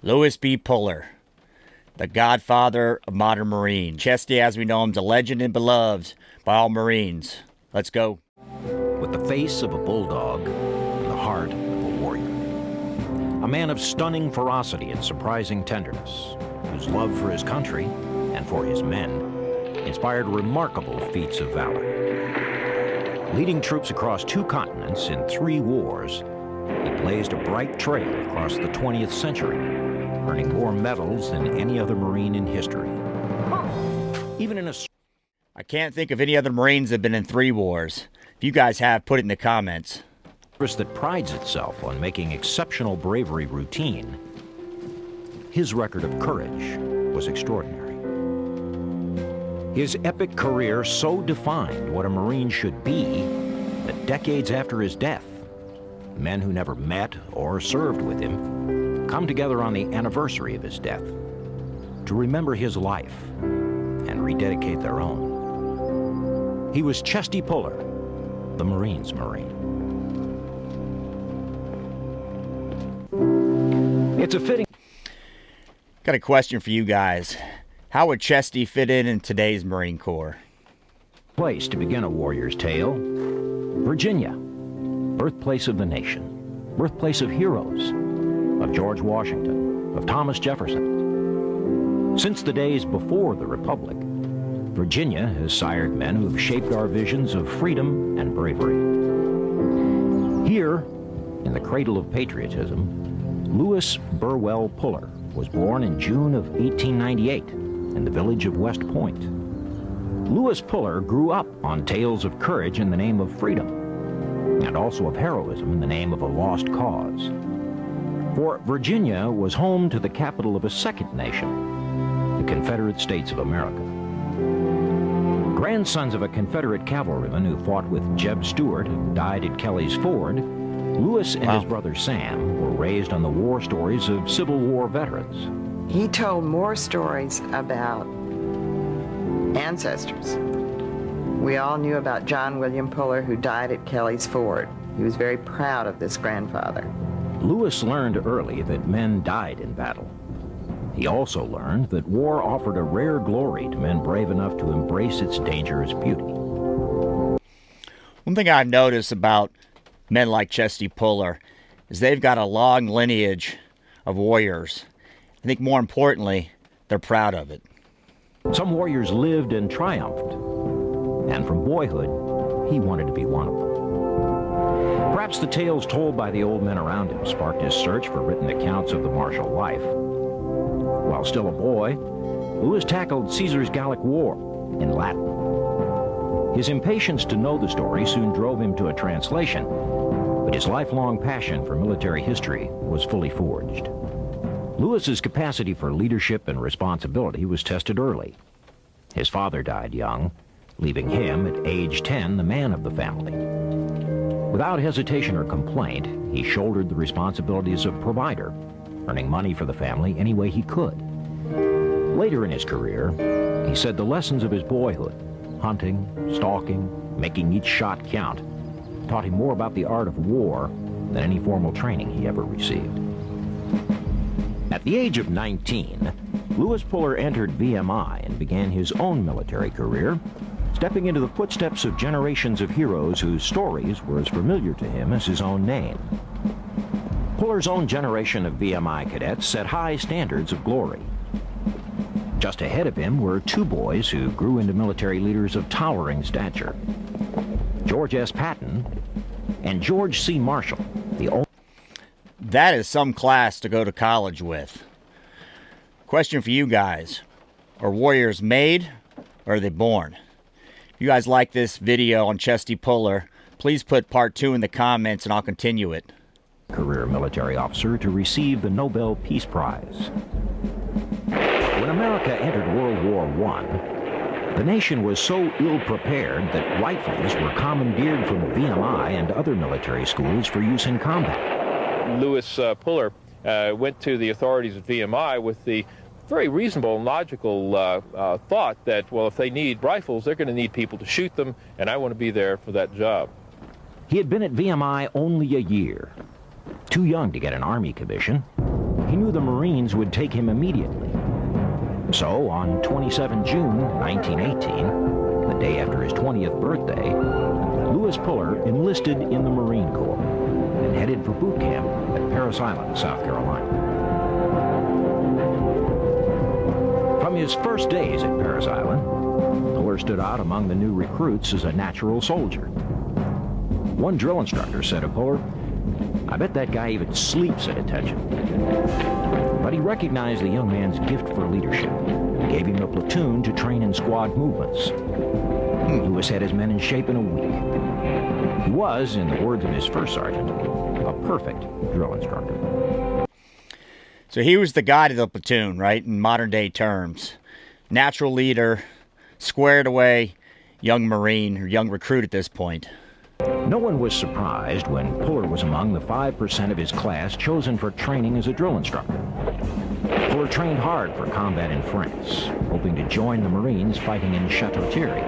Lewis B. Puller, the godfather of modern Marine. Chesty, as we know him, is a legend and beloved by all Marines. Let's go. With the face of a bulldog and the heart of a warrior. A man of stunning ferocity and surprising tenderness, whose love for his country and for his men inspired remarkable feats of valor. Leading troops across 2 continents in 3 wars, he blazed a bright trail across the 20th century, earning more medals than any other Marine in history. Even in a... I can't think of any other Marines that have been in 3 wars. If you guys have, put it in the comments. Service that prides itself on making exceptional bravery routine, his record of courage was extraordinary. His epic career so defined what a Marine should be that decades after his death, men who never met or served with him come together on the anniversary of his death to remember his life and rededicate their own. He was Chesty Puller, the Marine's Marine. It's a fitting... Got a question for you guys. How would Chesty fit in today's Marine Corps? Place to begin a warrior's tale. Virginia, birthplace of the nation, birthplace of heroes, of George Washington, of Thomas Jefferson. Since the days before the Republic, Virginia has sired men who have shaped our visions of freedom and bravery. Here, in the cradle of patriotism, Lewis Burwell Puller was born in June of 1898 in the village of West Point. Lewis Puller grew up on tales of courage in the name of freedom, and also of heroism in the name of a lost cause. For Virginia was home to the capital of a second nation, the Confederate States of America. Grandsons of a Confederate cavalryman who fought with Jeb Stuart and died at Kelly's Ford, Lewis and his brother Sam were raised on the war stories of Civil War veterans. He told more stories about ancestors. We all knew about John William Puller, who died at Kelly's Ford. He was very proud of this grandfather. Lewis learned early that men died in battle. He also learned that war offered a rare glory to men brave enough to embrace its dangerous beauty. One thing I've noticed about men like Chesty Puller is they've got a long lineage of warriors. I think more importantly, they're proud of it. Some warriors lived and triumphed, and from boyhood, he wanted to be one of them. Perhaps the tales told by the old men around him sparked his search for written accounts of the martial life. While still a boy, Lewis tackled Caesar's Gallic War in Latin. His impatience to know the story soon drove him to a translation, but his lifelong passion for military history was fully forged. Lewis's capacity for leadership and responsibility was tested early. His father died young, leaving him at age 10 the man of the family. Without hesitation or complaint, he shouldered the responsibilities of provider, earning money for the family any way he could. Later in his career, he said the lessons of his boyhood, hunting, stalking, making each shot count, taught him more about the art of war than any formal training he ever received. At the age of 19, Lewis Puller entered VMI and began his own military career, stepping into the footsteps of generations of heroes whose stories were as familiar to him as his own name. Puller's own generation of VMI cadets set high standards of glory. Just ahead of him were 2 boys who grew into military leaders of towering stature: George S. Patton and George C. Marshall, the only... That is some class to go to college with. Question for you guys. Are warriors made or are they born? If you guys like this video on Chesty Puller, please put part 2 in the comments and I'll continue it. Career military officer to receive the Nobel Peace Prize. When America entered World War I, the nation was so ill-prepared that rifles were commandeered from VMI and other military schools for use in combat. Lewis Puller went to the authorities at VMI with the very reasonable and logical thought that, well, if they need rifles, they're going to need people to shoot them, and I want to be there for that job. He had been at VMI only a year. Too young to get an Army commission, he knew knew the Marines would take him immediately. So, on 27 June 1918, the day after his 20th birthday, Louis Puller enlisted in the Marine Corps and headed for boot camp at Parris Island, South Carolina. From his first days at Parris Island, Puller stood out among the new recruits as a natural soldier. One drill instructor said of Puller, "I bet that guy even sleeps at attention." But he recognized the young man's gift for leadership and gave him a platoon to train in squad movements. Louis had his men in shape in a week. He was, in the words of his first sergeant, a perfect drill instructor. So he was the guy to the platoon, right, in modern-day terms. Natural leader, squared away young Marine or young recruit at this point. No one was surprised when Puller was among the 5% of his class chosen for training as a drill instructor. Puller trained hard for combat in France, hoping to join the Marines fighting in Chateau-Thierry.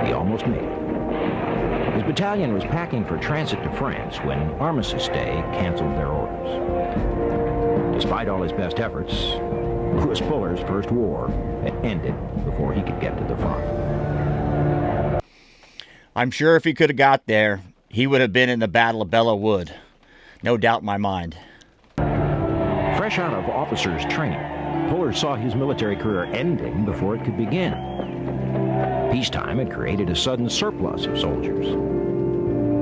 He almost made it. His battalion was packing for transit to France when Armistice Day canceled their orders. Despite all his best efforts, Louis Puller's first war had ended before he could get to the front. I'm sure if he could have got there, he would have been in the Battle of Belleau Wood. No doubt in my mind. Fresh out of officers' training, Puller saw his military career ending before it could begin. Peacetime had created a sudden surplus of soldiers.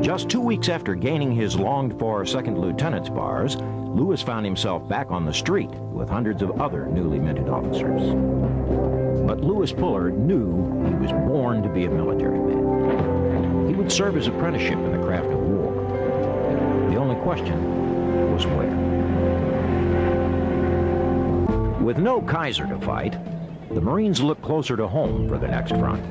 Just 2 weeks after gaining his longed-for second lieutenant's bars, Louis found himself back on the street with hundreds of other newly minted officers. But Louis Puller knew he was born to be a military man. He would serve his apprenticeship in the craft of war. The only question was where. With no Kaiser to fight, the Marines looked closer to home for the next front.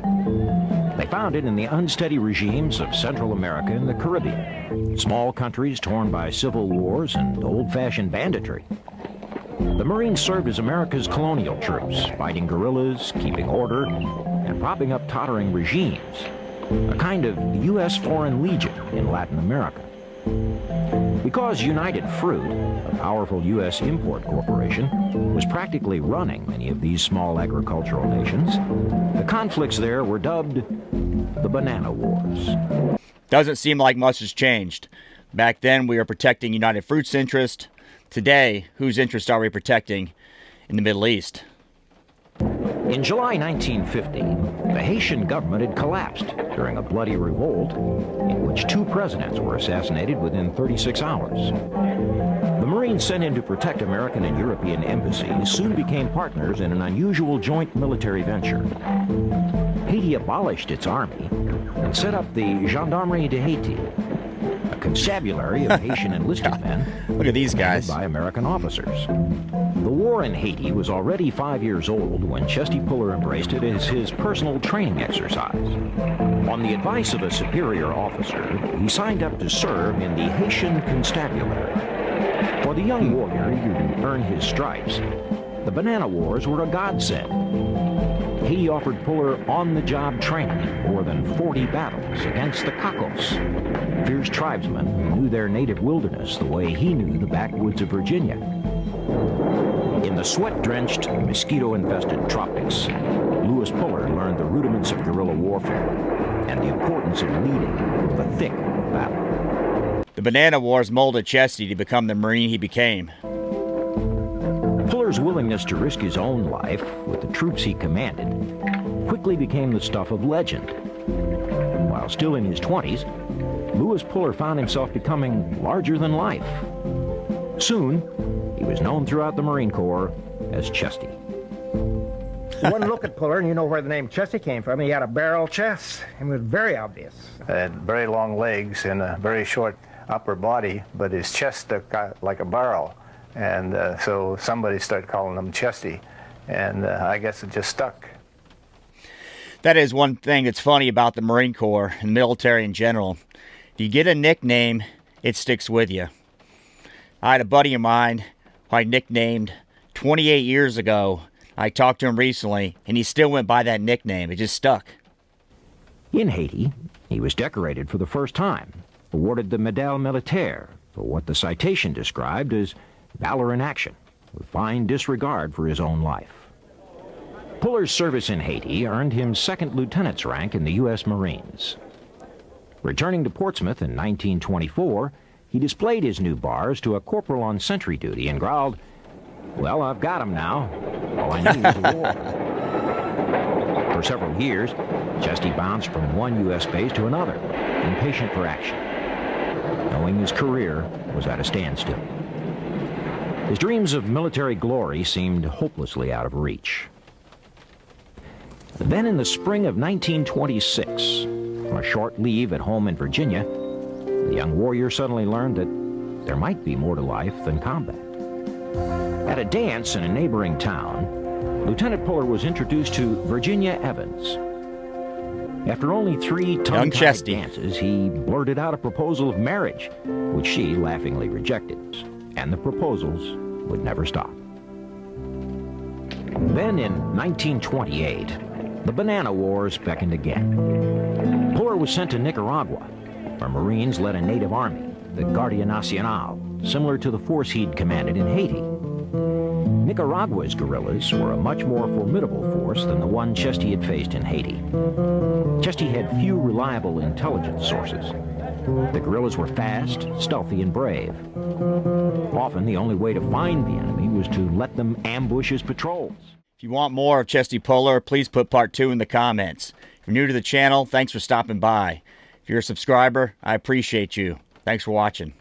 They found it in the unsteady regimes of Central America and the Caribbean, small countries torn by civil wars and old-fashioned banditry. The Marines served as America's colonial troops, fighting guerrillas, keeping order, and propping up tottering regimes, a kind of U.S. Foreign Legion in Latin America. Because United Fruit, a powerful U.S. import corporation, was practically running many of these small agricultural nations, the conflicts there were dubbed the Banana Wars. Doesn't seem like much has changed. Back then, we were protecting United Fruit's interest. Today, whose interest are we protecting in the Middle East? In July 1950, the Haitian government had collapsed during a bloody revolt in which 2 presidents were assassinated within 36 hours. The Marines sent in to protect American and European embassies soon became partners in an unusual joint military venture. Haiti abolished its army and set up the Gendarmerie de Haiti, a constabulary of Haitian enlisted men. Look at these guys. By American officers. The war in Haiti was already 5 years old when Chesty Puller embraced it as his personal training exercise. On the advice of a superior officer, he signed up to serve in the Haitian constabulary. For the young warrior eager to earn his stripes, the Banana Wars were a godsend. Haiti offered Puller on-the-job training in more than 40 battles against the Cacos, fierce tribesmen who knew their native wilderness the way he knew the backwoods of Virginia. In the sweat-drenched, mosquito-infested tropics, Louis Puller learned the rudiments of guerrilla warfare and the importance of leading through the thick of battle. The Banana Wars molded Chesty to become the Marine he became. Puller's willingness to risk his own life with the troops he commanded quickly became the stuff of legend. While still in his 20s, Louis Puller found himself becoming larger than life. Soon, he was known throughout the Marine Corps as Chesty. One look at Puller and you know where the name Chesty came from. He had a barrel chest and it was very obvious. Had very long legs and a very short upper body, but his chest stuck out like a barrel. And so somebody started calling him Chesty, and I guess it just stuck. That is one thing that's funny about the Marine Corps and military in general. If you get a nickname, it sticks with you. I had a buddy of mine who I nicknamed 28 years ago. I talked to him recently, and he still went by that nickname. It just stuck. In Haiti, he was decorated for the first time, awarded the Médaille Militaire for what the citation described as valor in action, with fine disregard for his own life. Puller's service in Haiti earned him second lieutenant's rank in the U.S. Marines. Returning to Portsmouth in 1924, he displayed his new bars to a corporal on sentry duty and growled, "Well, I've got 'em now. All I need is a war." For several years, Chesty bounced from one U.S. base to another, impatient for action, knowing his career was at a standstill. His dreams of military glory seemed hopelessly out of reach. Then in the spring of 1926, on a short leave at home in Virginia, the young warrior suddenly learned that there might be more to life than combat. At a dance in a neighboring town, Lieutenant Puller was introduced to Virginia Evans. After only 3 tongue-tied dances, he blurted out a proposal of marriage, which she laughingly rejected, and the proposals would never stop. Then in 1928, the Banana Wars beckoned again. Puller was sent to Nicaragua, where Marines led a native army, the Guardia Nacional, similar to the force he'd commanded in Haiti. Nicaragua's guerrillas were a much more formidable force than the one Chesty had faced in Haiti. Chesty had few reliable intelligence sources. The guerrillas were fast, stealthy, and brave. Often the only way to find the enemy was to let them ambush his patrols. If you want more of Chesty Puller, please put part 2 in the comments. If you're new to the channel, thanks for stopping by. If you're a subscriber, I appreciate you. Thanks for watching.